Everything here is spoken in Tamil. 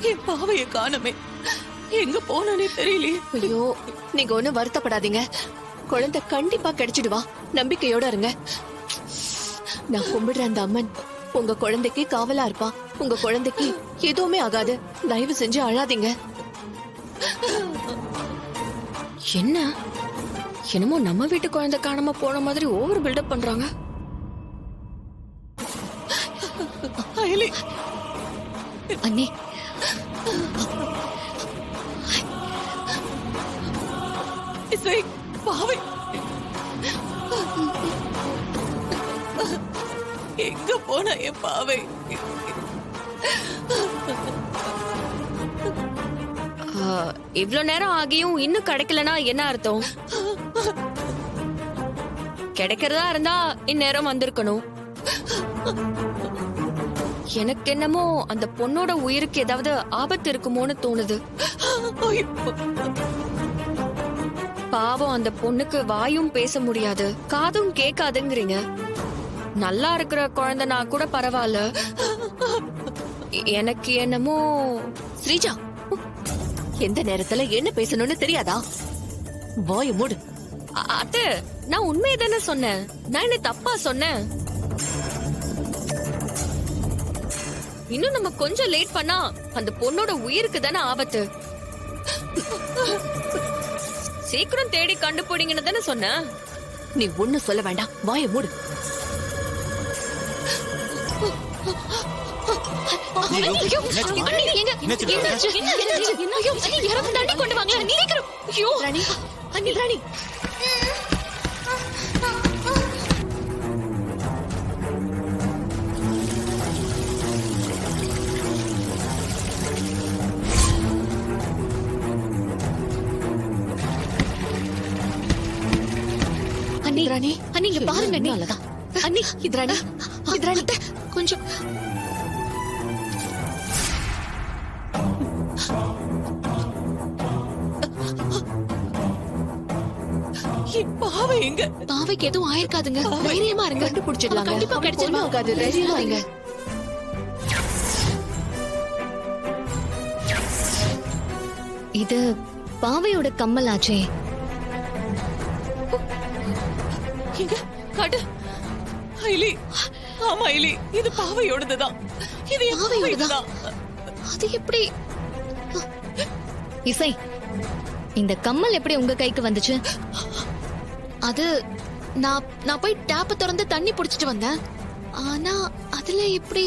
என் பாவைய காணமே, எங்க போனானே தெரியலையே. ஐயோ, நீங்க ஒண்ணும் வருத்தப்படாதீங்க. குழந்தை கண்டிப்பா கிடைச்சிடுவா. நம்பிக்கையோட இருங்க. நான் கும்பிடுற அந்த அம்மன் உங்க குழந்தைக்கு காவலா இருப்பா. உங்க குழந்தைக்கு எதுவுமே ஆகாது. தயவு செஞ்சு அழாதீங்க. என்ன என்னமோ நம்ம வீட்டு குழந்தை காணாம போன மாதிரி ஓவர் பில்டப் பண்றாங்க. அயலி, அண்ணி, இசை, பாவை எங்க போனா என் பாவை? இவ்ளோ நேரம் ஆகியும் இன்னும் கிடைக்கலனா என்ன அர்த்தம்? கிடைக்கிறதா இருந்தா இந்நேரம் வந்திருக்கணும். எனக்கு என்னமோ அந்த பொண்ணோட உயிருக்கு ஏதாவது ஆபத்து இருக்குமோன்னு தோணுது. பாவம், அந்த பொண்ணுக்கு வாயும் பேச முடியாது, காதும் கேட்காதுங்கிறீங்க. நல்லா இருக்கிற குழந்தைனா கூட பரவாயில்ல. எனக்கு என்னமோ ஸ்ரீஜா, எந்த நேரத்துல என்ன பேசணும்னு தெரியாதா? வாய மூடு. அத்தை, நான் உண்மையை தானே சொன்னேன். நான் என்ன தப்பா சொன்னேன்? இன்னும் நம்ம கொஞ்சம் லேட் பண்ணா அந்த பொண்ணோட உயிருக்கு தானே ஆபத்து. சீக்கிரம் தேடி கண்டுபிடிங்கன்னு தானே சொன்னேன். நீ ஒண்ணு சொல்ல வேண்டாம், வாய மூடு. ராணி, ராணி, அண்ணி இங்க பாருங்க. அண்ணி, அண்ணி, இது ராணி, இது ராணி, கொஞ்சம் பாவை எங்க? பாவைக்கு எதுவும் ஆயிருக்காதுங்க. தைரியமா இருங்க. கண்டுபிடிச்சிடலாம். கண்டிப்பா கிடைச்சிருமா? தைரியமா இருங்க. இது பாவையோட கம்மல் ஆச்சே. இங்க காட்டு. ஐலி, ஆமா ஐலி, இது பாவையோடதுதான். இது என் பாவையோடதுதான். அது எப்படி? இசை, இந்த கம்மல் எப்படி உங்க கைக்கு வந்துச்சு? அது நான் போய் டேப்ப திறந்து தண்ணி புடிச்சிட்டு வந்தேன். ஆனா அதுல எப்படி?